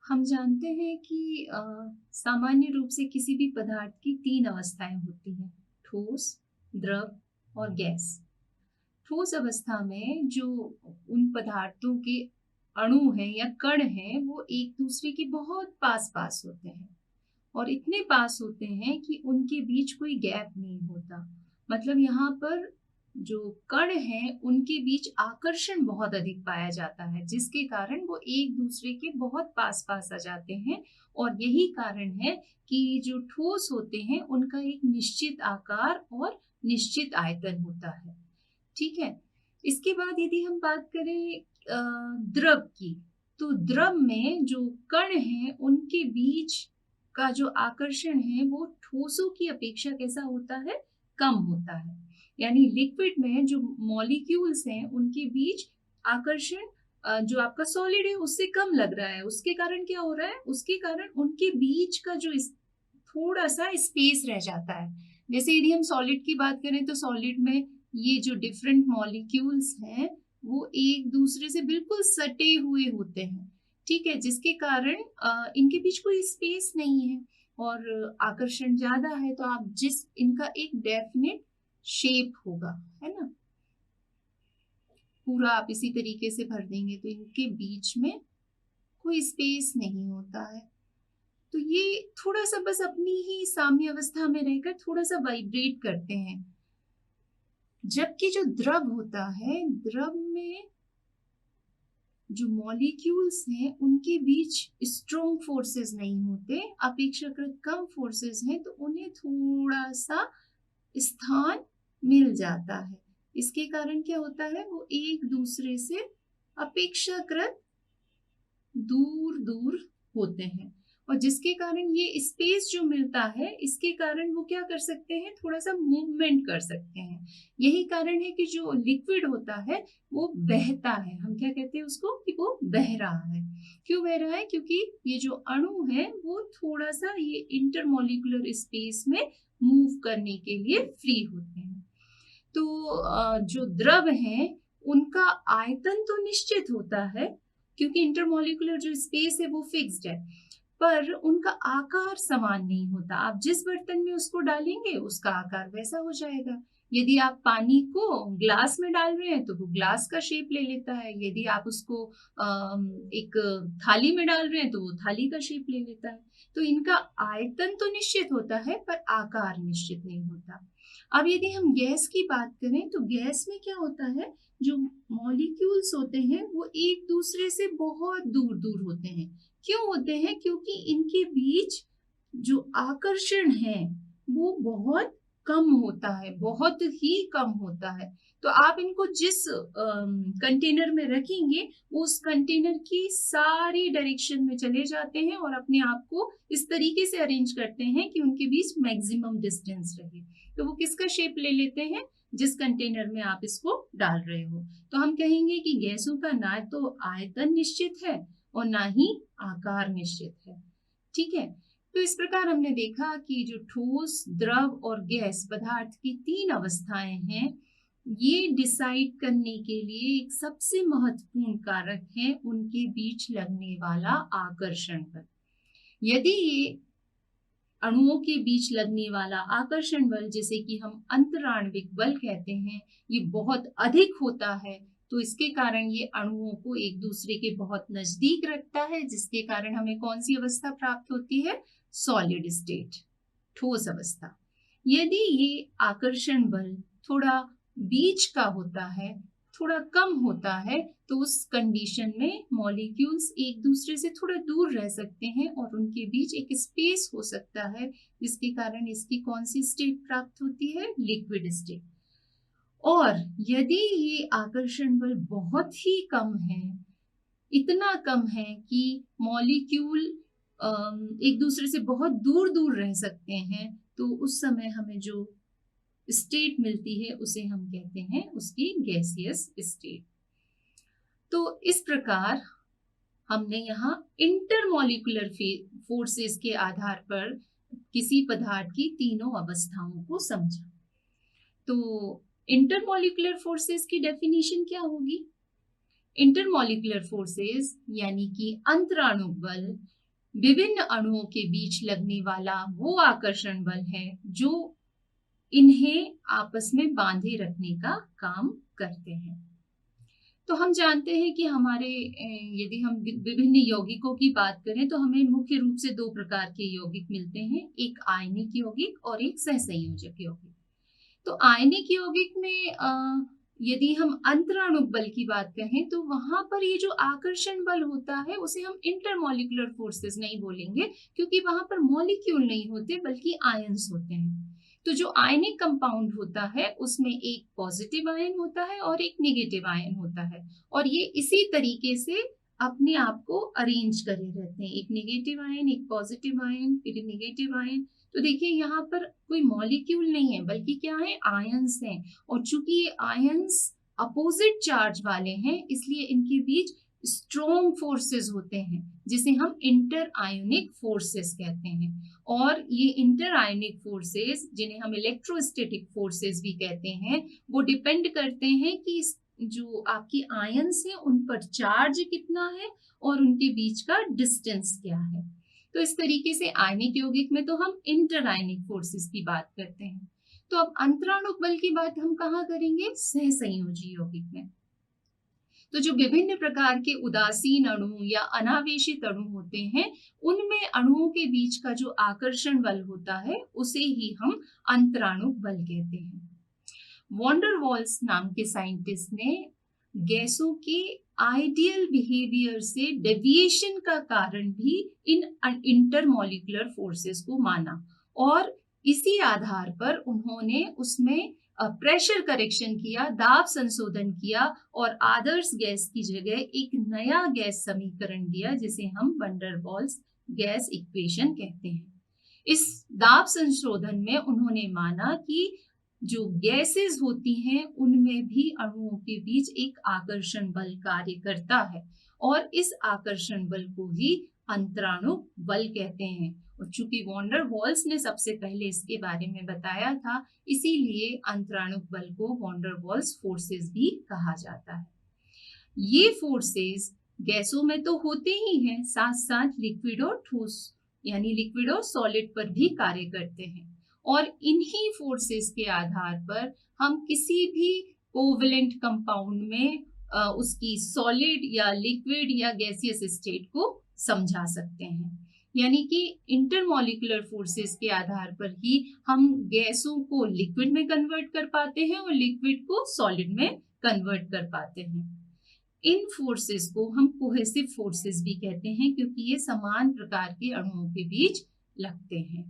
हम जानते हैं कि सामान्य रूप से किसी भी पदार्थ की 3 अवस्थाएँ होती हैं, ठोस, द्रव और गैस। ठोस अवस्था में जो उन पदार्थों के अणु हैं या कण हैं, वो एक-दूसरे के बहुत पास-पास होते हैं और इतने पास होते हैं कि उनके बीच कोई गैप नहीं होता। मतलब यहाँ पर जो कण हैं, उनके बीच आकर्षण बहुत अधिक पाया जाता है, जिसके कारण वो एक-दूसरे के बहुत पास-पास आ जाते हैं और यही कारण है कि जो ठोस होते हैं, उनका एक निश्चित आकार और निश्चित आयतन होता है। ठीक है? इसके बाद यदि हम बात करें द्रव की, तो द्रव में जो कण हैं, उनके बीच का जो आकर्षण है, वो ठोसों की अपेक्षा कैसा होता है? कम होता है। यानी लिक्विड में जो मॉलिक्यूल्स हैं, उनके बीच आकर्षण जो आपका सॉलिड है, उससे कम लग रहा है। उसके कारण क्या हो रहा है? उसके कारण उनके बीच का जो थोड़ा-सा स्पेस रह जाता है। जैसे यदि हम सॉलिड की बात करें, तो सॉलिड में ये जो डिफरेंट मॉलिक्यूल्स हैं, वो एक-दूसरे से बिल्कुल सटे हुए होते हैं, ठीक है? जिसके कारण इनके बीच कोई स्पेस नहीं है और आकर्षण ज़्यादा है, तो आप जिस इनका एक डेफ़िनिट शेप होगा, है ना? पूरा आप इसी तरीके से भर देंगे, तो इनके बीच में कोई स्पेस नहीं होता है। तो ये थोड़ा-सा बस अपनी ही साम्य अवस्था में रहकर थोड़ा-सा वाइब्रेट करते हैं। जबकि जो द्रव होता है, द्रव में जो मॉलिक्यूल्स हैं, उनके बीच स्ट्रॉन्ग फोर्सेस नहीं होते, अपेक्षाकृत कम फोर्सेस हैं, तो उन्हें थोड़ा-सा स्थान मिल जाता है। इसके कारण क्या होता है, वो एक-दूसरे से अपेक्षाकृत दूर-दूर होते हैं और जिसके कारण ये स्पेस जो मिलता है, इसके कारण वो क्या कर सकते हैं, थोड़ा-सा मूवमेंट कर सकते हैं। यही कारण है कि जो लिक्विड होता है, वो बहता है। हम क्या कहते हैं उसको कि वो बह रहा है। क्यों बह रहा है? क्योंकि ये जो अणु हैं, वो थोड़ा-सा ये इंटरमॉलिक्यूलर स्पेस में मूव करने के लिए फ्री होते हैं। तो जो द्रव हैं, उनका आयतन तो निश्चित होता है, क्योंकि इंटरमॉलिक्यूलर जो स्पेस है वो फिक्स्ड है, पर उनका आकार समान नहीं होता। आप जिस बर्तन में उसको डालेंगे, उसका आकार वैसा हो जाएगा। यदि आप पानी को ग्लास में डाल रहे हैं, तो वो ग्लास का शेप ले लेता है। यदि आप उसको एक थाली में डाल रहे हैं, तो वो थाली का शेप ले लेता है। तो इनका आयतन तो निश्चित होता है, पर आकार निश्चित नहीं होता। अब यदि हम गैस की बात करें, तो गैस में क्या होता है, जो मॉलिक्यूल्स होते हैं, वो एक-दूसरे से बहुत दूर-दूर होते हैं। क्यों होते हैं? क्योंकि इनके बीच जो आकर्षण है, वो बहुत कम होता है, बहुत ही कम होता है। तो आप इनको जिस कंटेनर में रखेंगे, वो उस कंटेनर की सारी डायरेक्शन में चले जाते हैं और अपने आप को इस तरीके से अरेंज करते हैं कि उनके बीच मैक्सिमम डिस्टेंस रहे। तो वो किसका शेप ले लेते हैं? जिस कंटेनर में आप इसको डाल रहे हो। तो हम कहेंगे कि गैसों का ना तो आयतन निश्चित है और ना ही आकार निश्चित है। ठीक है? तो इस प्रकार हमने देखा कि जो ठोस, द्रव और गैस पदार्थ की 3 अवस्थाएँ हैं, ये डिसाइड करने के लिए एक सबसे महत्वपूर्ण कारक है उनके बीच लगने वाला आकर्षण बल। यदि ये अणुओं के बीच लगने वाला आकर्षण बल, जिसे कि हम अंतराण्विक बल कहते हैं, ये बहुत अधिक होता है, तो इसके कारण ये अणुओं को एक दूसरे के बहुत नजदीक रखता है, जिसके कारण हमें कौन सी अवस्था प्राप्त होती है? सॉलिड स्टेट, ठोस अवस्था। यदि ये आकर्षण बल थोड़ा बीच का होता है, थोड़ा कम होता है, तो उस कंडीशन में मॉलिक्यूल्स एक दूसरे से थोड़ा दूर रह सकते हैं और उनके बीच एक स्पेस हो सकता है, जिसके कारण इसकी कौन सी स्टेट प्राप्त होती है? Liquid state. और यदि ये आकर्षण बल बहुत ही कम है, इतना कम है कि मॉलिक्यूल एक दूसरे से बहुत दूर दूर रह सकते हैं, तो उस समय हमें जो स्टेट मिलती है, उसे हम कहते हैं उसकी गैसियस स्टेट। तो इस प्रकार हमने यहाँ इंटरमॉलिक्यूलर फोर्सेस के आधार पर किसी पदार्थ की तीनों अवस्थाओं को समझा। तो इंटरमॉलिक्यूलर फोर्सेस की डेफिनेशन क्या होगी? इंटरमॉलिक्यूलर फोर्सेस यानी कि अंतराणुक बल विभिन्न अणुओं के बीच लगने वाला वो आकर्षण बल है जो इन्हें आपस में बांधे रखने का काम करते हैं। तो हम जानते हैं कि हमारे यदि हम विभिन्न यौगिकों की बात करें तो हमें मुख्य रूप से दो प्रकार के यौगिक मिलते हैं, एक आयनिक यौगिक और एक सहसंयोजक यौगिक। तो आयनिक यौगिक में यदि हम अंतराणुक बल की बात करें तो वहां पर ये जो आकर्षण बल होता है उसे हम इंटरमॉलिक्यूलर फोर्सेस नहीं बोलेंगे, क्योंकि वहां पर मॉलिक्यूल नहीं होते बल्कि आयंस होते हैं। तो जो आयनिक कंपाउंड होता है उसमें एक पॉजिटिव आयन होता है और एक नेगेटिव आयन होता है, और ये इसी तरीके से अपने आप को अरेंज करे रहते हैं, एक नेगेटिव आयन, एक पॉजिटिव आयन, फिर नेगेटिव आयन। तो देखिए यहाँ पर कोई मॉलिक्यूल नहीं है बल्कि क्या है, आयंस हैं, और चूंकि ये आयंस अपोजिट चार्ज वाले हैं इसलिए इनके बीच स्ट्रॉन्ग फोर्सेस होते हैं जिसे हम इंटर आयोनिक फोर्सेस कहते हैं। और ये इंटर आयोनिक फोर्सेस जिन्हें हम इलेक्ट्रोस्टैटिक फोर्सेस भी कहते हैं वो डिपेंड करते हैं कि जो आपकी आयंस है उन पर चार्ज कितना है और उनके बीच का डिस्टेंस क्या है। तो इस तरीके से आयनिक यौगिक में तो हम इंटर आयनिक फोर्सेस की बात करते हैं। तो अब अंतराणुक बल की बात हम कहाँ करेंगे, सहसंयोजी यौगिक में। तो जो विभिन्न प्रकार के उदासीन अणु या अनावेशित अणु होते हैं उनमें अणुओं के बीच का जो आकर्षण बल होता है उसे ही हम अंतराणुक बल कहते हैं। वॉन डर वाल्स नाम के साइंटिस्ट ने गैसों के आइडियल बिहेवियर से डेविएशन का कारण भी इन इंटरमॉलिक्यूलर फोर्सेस को माना, और इसी आधार पर उन्होंने उसमें प्रेशर करेक्शन किया, दाब संशोधन किया और आदर्श गैस की जगह एक नया गैस समीकरण दिया जिसे हम van der Waals gas equation कहते हैं। इस दाब संशोधन में उन्होंने माना कि जो गैसेस होती हैं उनमें भी अणुओं के बीच एक आकर्षण बल कार्य करता है, और इस आकर्षण बल को ही अंतराणुक बल कहते हैं। और चूंकि वॉन डर वाल्स ने सबसे पहले इसके बारे में बताया था इसीलिए अंतराणुक बल को वॉन डर वाल्स फोर्सेस भी कहा जाता है। ये फोर्सेस गैसों में तो होते ही हैं, साथ साथ लिक्विड और ठोस यानी लिक्विड और सॉलिड पर भी कार्य करते हैं, और इन्हीं फोर्सेस के आधार पर हम किसी भी कोवेलेंट कंपाउंड में उसकी सॉलिड या लिक्विड या गैसियस स्टेट को समझा सकते हैं। यानी कि इंटरमॉलिक्यूलर फोर्सेस के आधार पर ही हम गैसों को लिक्विड में कन्वर्ट कर पाते हैं और लिक्विड को सॉलिड में कन्वर्ट कर पाते हैं। इन फोर्सेस को हम कोहेसिव फोर्सेस भी कहते हैं क्योंकि ये समान प्रकार के अणुओं के बीच लगते हैं।